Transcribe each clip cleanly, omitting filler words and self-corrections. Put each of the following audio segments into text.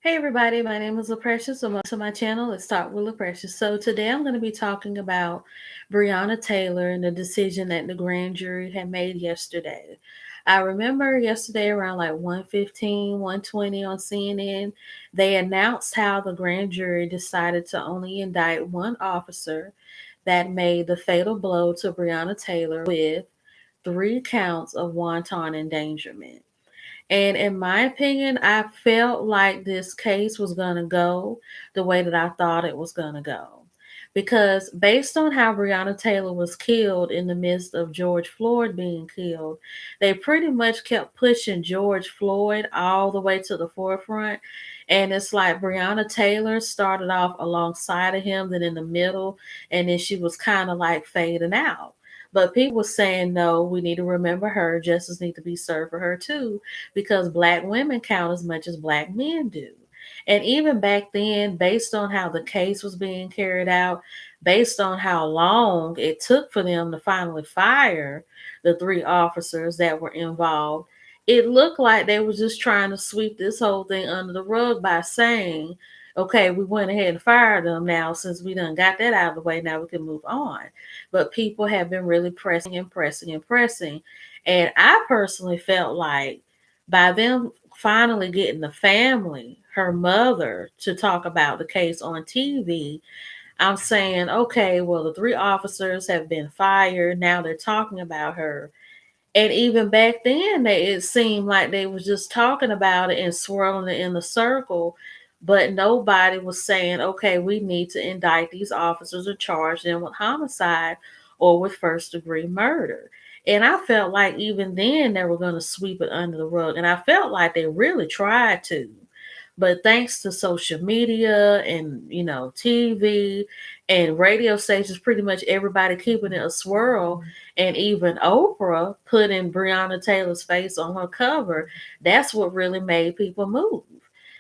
Hey everybody, my name is LaPrecious. Welcome to my channel. Let's talk with LaPrecious. So today I'm going to be talking about Breonna Taylor and the decision that the grand jury had made yesterday. I remember yesterday around like 1:15, 1:20 on CNN, they announced how the grand jury decided to only indict one officer that made the fatal blow to Breonna Taylor with 3 counts of wanton endangerment. And in my opinion, I felt like this case was going to go the way that I thought it was going to go. Because based on how Breonna Taylor was killed in the midst of George Floyd being killed, they pretty much kept pushing George Floyd all the way to the forefront. And it's like Breonna Taylor started off alongside of him, then in the middle, and then she was kind of like fading out. But people were saying, no, we need to remember her. Justice need to be served for her too, because black women count as much as black men do. And even back then, based on how the case was being carried out, based on how long it took for them to finally fire the 3 officers that were involved, it looked like they were just trying to sweep this whole thing under the rug by saying, okay, we went ahead and fired them now. Since we done got that out of the way, now we can move on. But people have been really pressing and pressing and pressing. And I personally felt like by them finally getting the family, her mother, to talk about the case on TV, I'm saying, okay, well, the 3 officers have been fired. Now they're talking about her. And even back then, it seemed like they was just talking about it and swirling it in the circle, but nobody was saying, okay, we need to indict these officers and charge them with homicide or with first-degree murder. And I felt like even then they were going to sweep it under the rug. And I felt like they really tried to. But thanks to social media and, TV and radio stations, pretty much everybody keeping it a swirl, and even Oprah putting Breonna Taylor's face on her cover, that's what really made people move.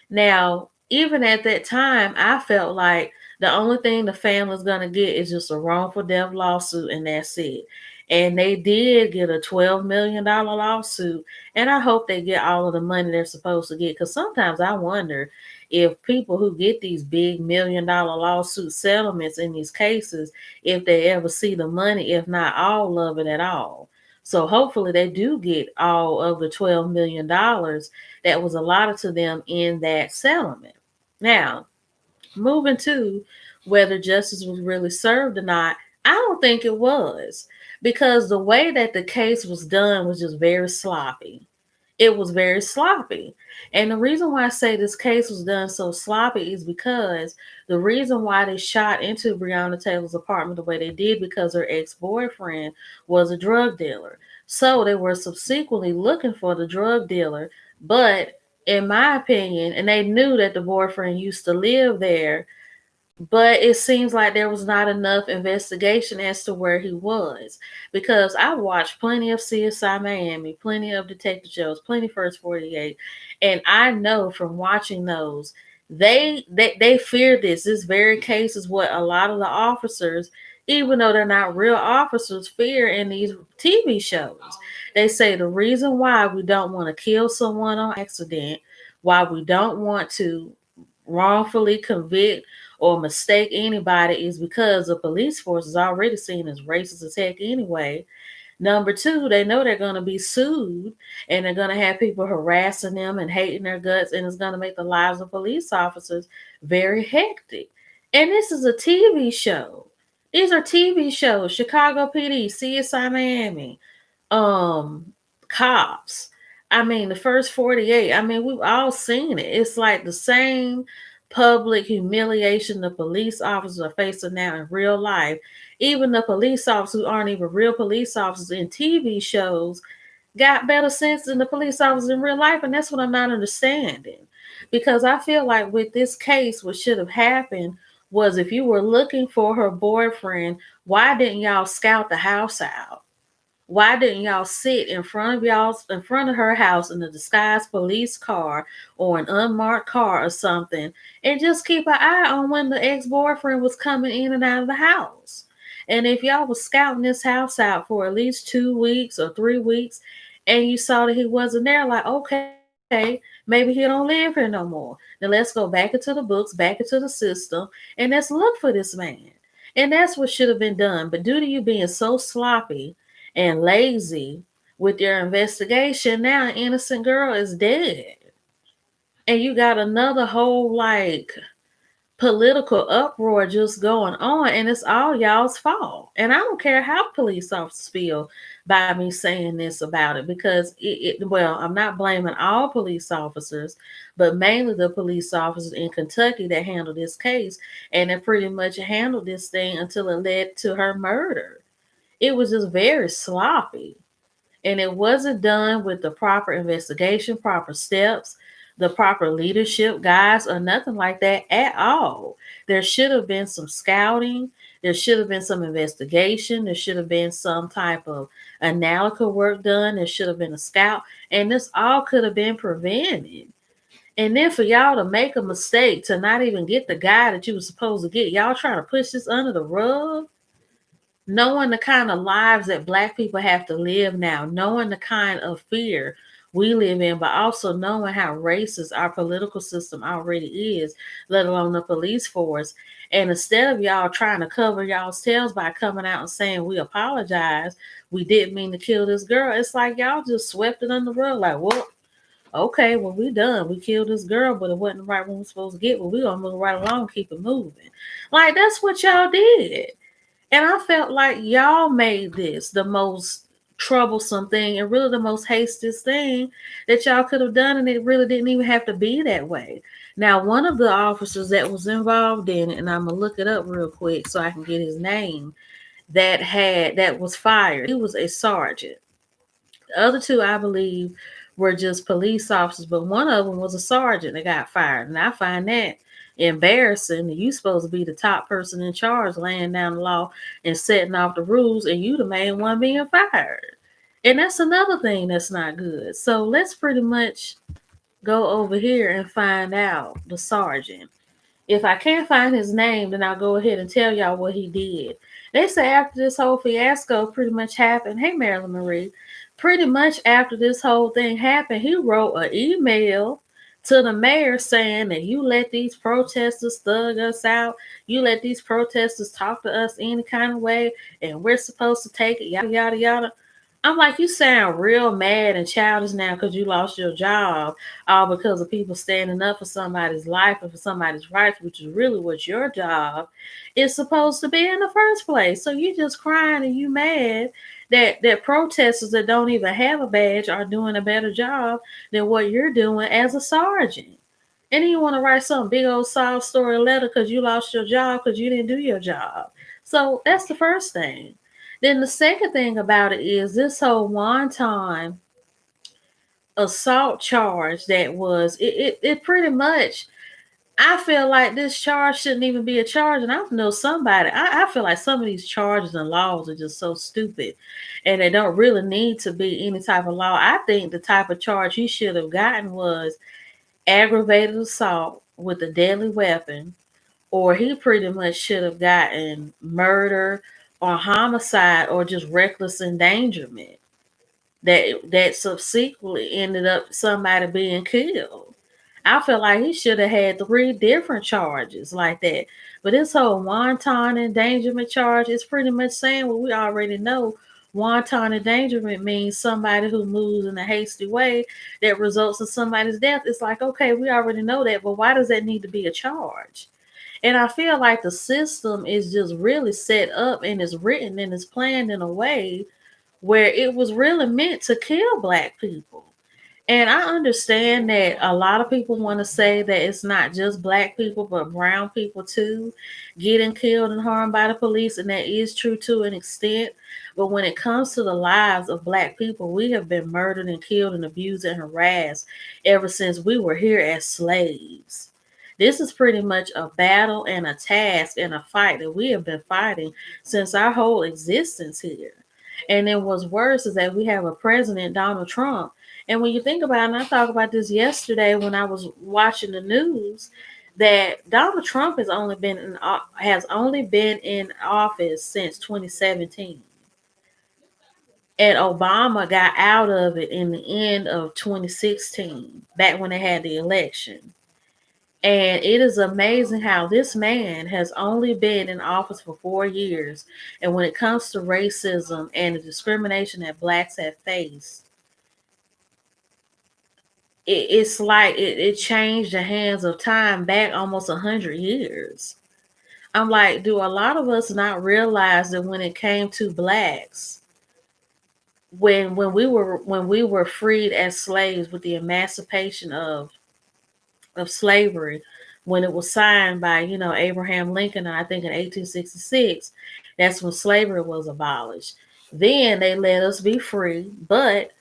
Now, even at that time, I felt like the only thing the family's going to get is just a wrongful death lawsuit, and that's it. And they did get a $12 million lawsuit, and I hope they get all of the money they're supposed to get, because sometimes I wonder if people who get these big $1 million lawsuit settlements in these cases, if they ever see the money, if not all of it at all. So hopefully they do get all of the $12 million that was allotted to them in that settlement. Now, moving to whether justice was really served or not, I don't think it was, because the way that the case was done was just very sloppy. It was very sloppy. And the reason why I say this case was done so sloppy is because the reason why they shot into Breonna Taylor's apartment the way they did, because her ex-boyfriend was a drug dealer. So they were subsequently looking for the drug dealer, but in my opinion, and they knew that the boyfriend used to live there, but it seems like there was not enough investigation as to where he was. Because I watched plenty of CSI Miami, plenty of detective shows, plenty First 48, and I know from watching those, they fear this. This very case is what a lot of the officers, even though they're not real officers, fear in these TV shows. They say the reason why we don't want to kill someone on accident, why we don't want to wrongfully convict or mistake anybody, is because the police force is already seen as racist as heck anyway. Number two, they know they're going to be sued, and they're going to have people harassing them and hating their guts, and it's going to make the lives of police officers very hectic. And this is a TV show. These are TV shows. Chicago PD, CSI Miami, Cops. I mean, the First 48. I mean, we've all seen it. It's like the same public humiliation the police officers are facing now in real life. Even the police officers who aren't even real police officers in TV shows got better sense than the police officers in real life. And that's what I'm not understanding. Because I feel like with this case, what should have happened was, if you were looking for her boyfriend, why didn't y'all scout the house out? Why didn't y'all sit in front of her house in a disguised police car or an unmarked car or something, and just keep an eye on when the ex-boyfriend was coming in and out of the house? And if y'all was scouting this house out for at least 2 weeks or 3 weeks, and you saw that he wasn't there, like, okay, Okay, maybe he don't live here no more. Then let's go back into the books, back into the system, and let's look for this man. And that's what should have been done. But due to you being so sloppy and lazy with your investigation, now an innocent girl is dead. And you got another whole political uproar just going on, and it's all y'all's fault. And I don't care how police officers feel by me saying this about it, because well, I'm not blaming all police officers, but mainly the police officers in Kentucky that handled this case, and that pretty much handled this thing until it led to her murder. It was just very sloppy, and it wasn't done with the proper investigation, proper steps, the proper leadership, guys, or nothing like that at all. There should have been some scouting. There should have been some investigation. There should have been some type of analytical work done. There should have been a scout. And this all could have been prevented. And then for y'all to make a mistake to not even get the guy that you were supposed to get, y'all trying to push this under the rug, knowing the kind of lives that black people have to live now, knowing the kind of fear we live in, but also knowing how racist our political system already is, let alone the police force. And instead of y'all trying to cover y'all's tails by coming out and saying, we apologize, we didn't mean to kill this girl, it's like y'all just swept it under the rug, like, well, okay, well, we done. We killed this girl, but it wasn't the right one we're supposed to get. Well, we're going to move right along, keep it moving. Like, that's what y'all did. And I felt like y'all made this the most troublesome thing and really the most hastiest thing that y'all could have done. And it really didn't even have to be that way. Now, one of the officers that was involved in it, and I'm going to look it up real quick so I can get his name, that was fired. He was a sergeant. The other two, I believe, were just police officers, but one of them was a sergeant that got fired. And I find that embarrassing. You supposed to be the top person in charge, laying down the law and setting off the rules, and you the main one being fired. And that's another thing that's not good. So let's pretty much go over here and find out the sergeant. If I can't find his name, then I'll go ahead and tell y'all what he did. They say after this whole fiasco pretty much happened, hey, Marilyn Marie, pretty much after this whole thing happened, he wrote an email to the mayor saying that you let these protesters thug us out, you let these protesters talk to us any kind of way, and we're supposed to take it, yada, yada, yada. I'm like, you sound real mad and childish now because you lost your job, all because of people standing up for somebody's life and for somebody's rights, which is really what your job is supposed to be in the first place. So you just crying and you mad that protesters that don't even have a badge are doing a better job than what you're doing as a sergeant. And then you want to write some big old sob story letter because you lost your job because you didn't do your job. So that's the first thing. Then the second thing about it is this whole wanton assault charge that was it pretty much, I feel like this charge shouldn't even be a charge. And I know somebody, I feel like some of these charges and laws are just so stupid and they don't really need to be any type of law. I think the type of charge he should have gotten was aggravated assault with a deadly weapon, or he pretty much should have gotten murder or homicide or just reckless endangerment that subsequently ended up somebody being killed. I feel like he should have had 3 different charges like that. But this whole wanton endangerment charge is pretty much saying what we already know. Wanton endangerment means somebody who moves in a hasty way that results in somebody's death. It's like, okay, we already know that, but why does that need to be a charge? And I feel like the system is just really set up and is written and is planned in a way where it was really meant to kill black people. And I understand that a lot of people want to say that it's not just black people, but brown people too getting killed and harmed by the police. And that is true to an extent. But when it comes to the lives of black people, we have been murdered and killed and abused and harassed ever since we were here as slaves. This is pretty much a battle and a task and a fight that we have been fighting since our whole existence here. And then what's worse is that we have a president, Donald Trump. And when you think about it, and I talked about this yesterday when I was watching the news, that Donald Trump has only been in office since 2017. And Obama got out of it in the end of 2016, back when they had the election. And it is amazing how this man has only been in office for 4 years. And when it comes to racism and the discrimination that blacks have faced, it's like it changed the hands of time back almost 100 years. I'm like, do a lot of us not realize that when it came to blacks, when we were freed as slaves with the emancipation of slavery, when it was signed by Abraham Lincoln, I think in 1866, that's when slavery was abolished. Then they let us be free, but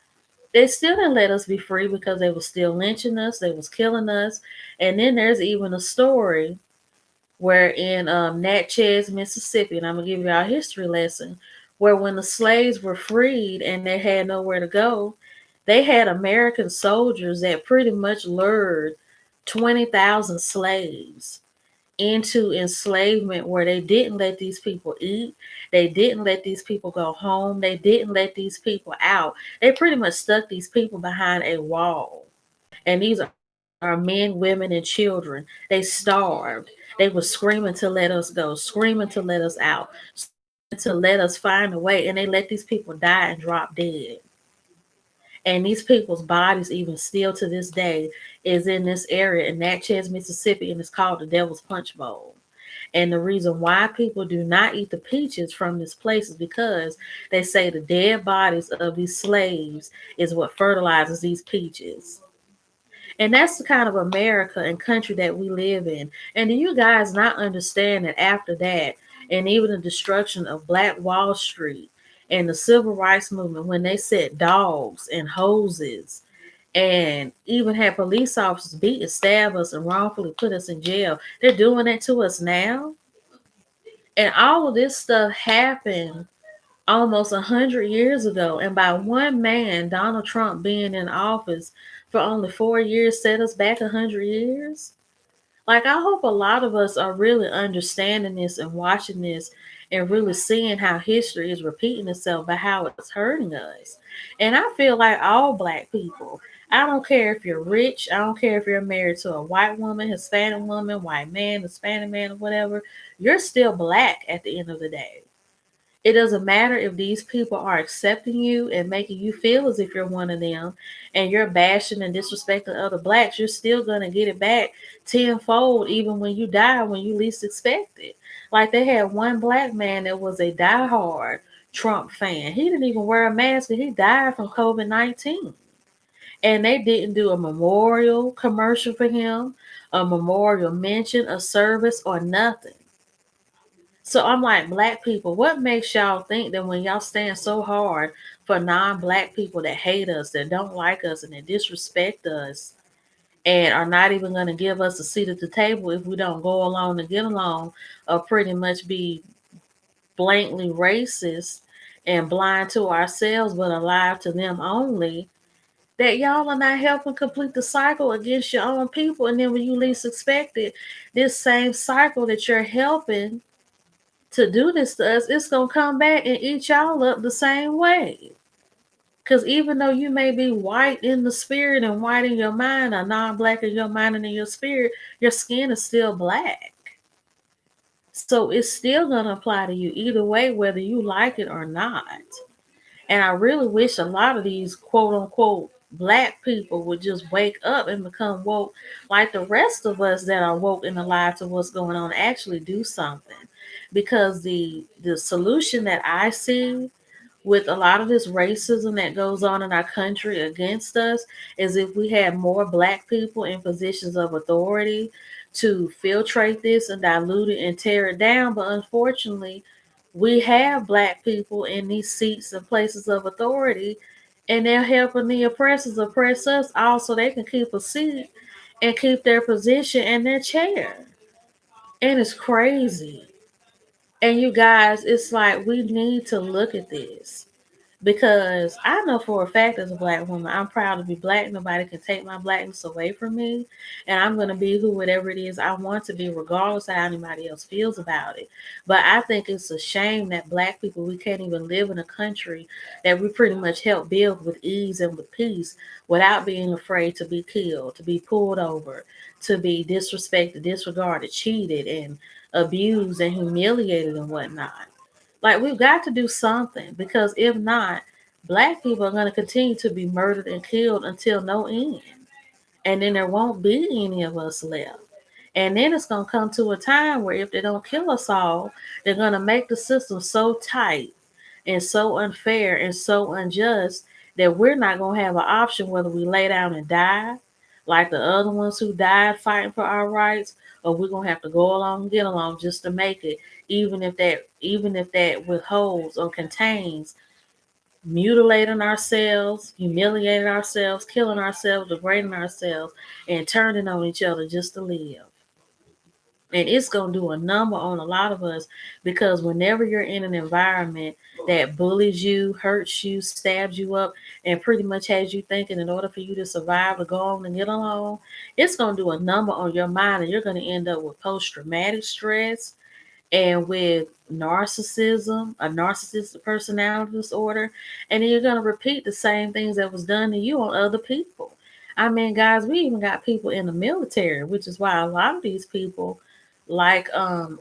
they still didn't let us be free because they were still lynching us, they was killing us. And then there's even a story where in Natchez, Mississippi, and I'm gonna give you our history lesson, where when the slaves were freed and they had nowhere to go, they had American soldiers that pretty much lured 20,000 slaves into enslavement, where they didn't let these people eat, they didn't let these people go home, they didn't let these people out. They pretty much stuck these people behind a wall. And these are men, women, and children. They starved. They were screaming to let us go, screaming to let us out, to let us find a way. And they let these people die and drop dead. And these people's bodies, even still to this day, is in this area in Natchez, Mississippi, and it's called the Devil's Punch Bowl. And the reason why people do not eat the peaches from this place is because they say the dead bodies of these slaves is what fertilizes these peaches. And that's the kind of America and country that we live in. And do you guys not understand that after that, and even the destruction of Black Wall Street and the civil rights movement, when they set dogs and hoses and even had police officers beat and stab us and wrongfully put us in jail, they're doing that to us now? And all of this stuff happened almost 100 years ago. And by one man, Donald Trump, being in office for only 4 years, set us back 100 years. Like, I hope a lot of us are really understanding this and watching this and really seeing how history is repeating itself, but how it's hurting us. And I feel like all Black people, I don't care if you're rich, I don't care if you're married to a white woman, Hispanic woman, white man, Hispanic man, or whatever, you're still Black at the end of the day. It doesn't matter if these people are accepting you and making you feel as if you're one of them, and you're bashing and disrespecting other blacks, you're still going to get it back tenfold, even when you die, when you least expect it. Like, they had one Black man that was a diehard Trump fan. He didn't even wear a mask and he died from COVID-19. And they didn't do a memorial commercial for him, a memorial mention, a service, or nothing. So I'm like, Black people, what makes y'all think that when y'all stand so hard for non-Black people that hate us, that don't like us, and that disrespect us, and are not even going to give us a seat at the table if we don't go along and get along, or pretty much be blatantly racist and blind to ourselves but alive to them only, that y'all are not helping complete the cycle against your own people? And then when you least expect it, this same cycle that you're helping to do this to us, it's going to come back and eat y'all up the same way. Because even though you may be white in the spirit and white in your mind, or non-Black in your mind and in your spirit, your skin is still Black. So it's still going to apply to you either way, whether you like it or not. And I really wish a lot of these quote unquote Black people would just wake up and become woke like the rest of us that are woke and alive to what's going on, actually do something. Because the solution that I see with a lot of this racism that goes on in our country against us is if we had more Black people in positions of authority to filtrate this and dilute it and tear it down. But unfortunately, we have Black people in these seats and places of authority, and they're helping the oppressors oppress us all so they can keep a seat and keep their position and their chair. And it's crazy. And you guys, it's like we need to look at this. Because I know for a fact as a black woman, I'm proud to be black. Nobody can take my blackness away from me. And I'm going to be who, whatever it is I want to be, regardless of how anybody else feels about it. But I think it's a shame that black people, we can't even live in a country that we pretty much help build with ease and with peace without being afraid to be killed, to be pulled over, to be disrespected, disregarded, cheated, and abused and humiliated and whatnot. Like, we've got to do something, because if not, black people are going to continue to be murdered and killed until no end. And then there won't be any of us left. And then it's going to come to a time where if they don't kill us all, they're going to make the system so tight and so unfair and so unjust that we're not going to have an option whether we lay down and die like the other ones who died fighting for our rights, or we're going to have to go along and get along just to make it, even if that withholds or contains mutilating ourselves, humiliating ourselves, killing ourselves, degrading ourselves, and turning on each other just to live. And it's going to do a number on a lot of us, because whenever you're in an environment that bullies you, hurts you, stabs you up, and pretty much has you thinking in order for you to survive or go on and get along, it's going to do a number on your mind, and you're going to end up with post traumatic stress and with narcissism, a narcissistic personality disorder, and then you're going to repeat the same things that was done to you on other people. I mean, guys, we even got people in the military, which is why a lot of these people, like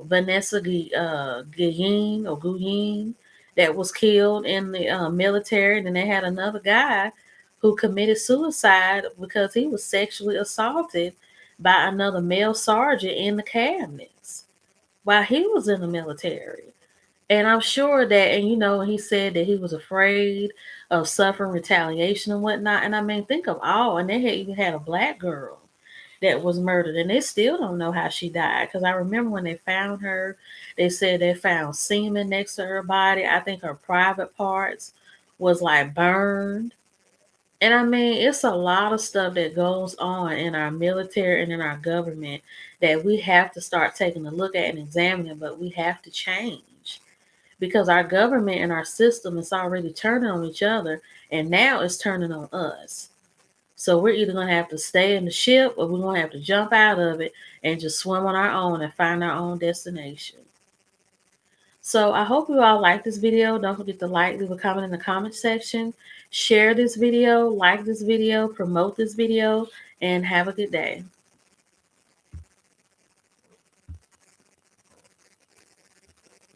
Vanessa Guillen or Guillen, that was killed in the military. And then they had another guy who committed suicide because he was sexually assaulted by another male sergeant in the cabinets while he was in the military. And I'm sure that, and he said that he was afraid of suffering retaliation and whatnot. And I mean, think of all, and they had even had a black girl that was murdered, and they still don't know how she died. Because I remember when they found her, they said they found semen next to her body. I think her private parts was like burned. And I mean, it's a lot of stuff that goes on in our military and in our government that we have to start taking a look at and examining, but we have to change, because our government and our system is already turning on each other, and now it's turning on us. So we're either going to have to stay in the ship, or we're going to have to jump out of it and just swim on our own and find our own destination. So I hope you all like this video. Don't forget to like, leave a comment in the comment section, share this video, like this video, promote this video, and have a good day.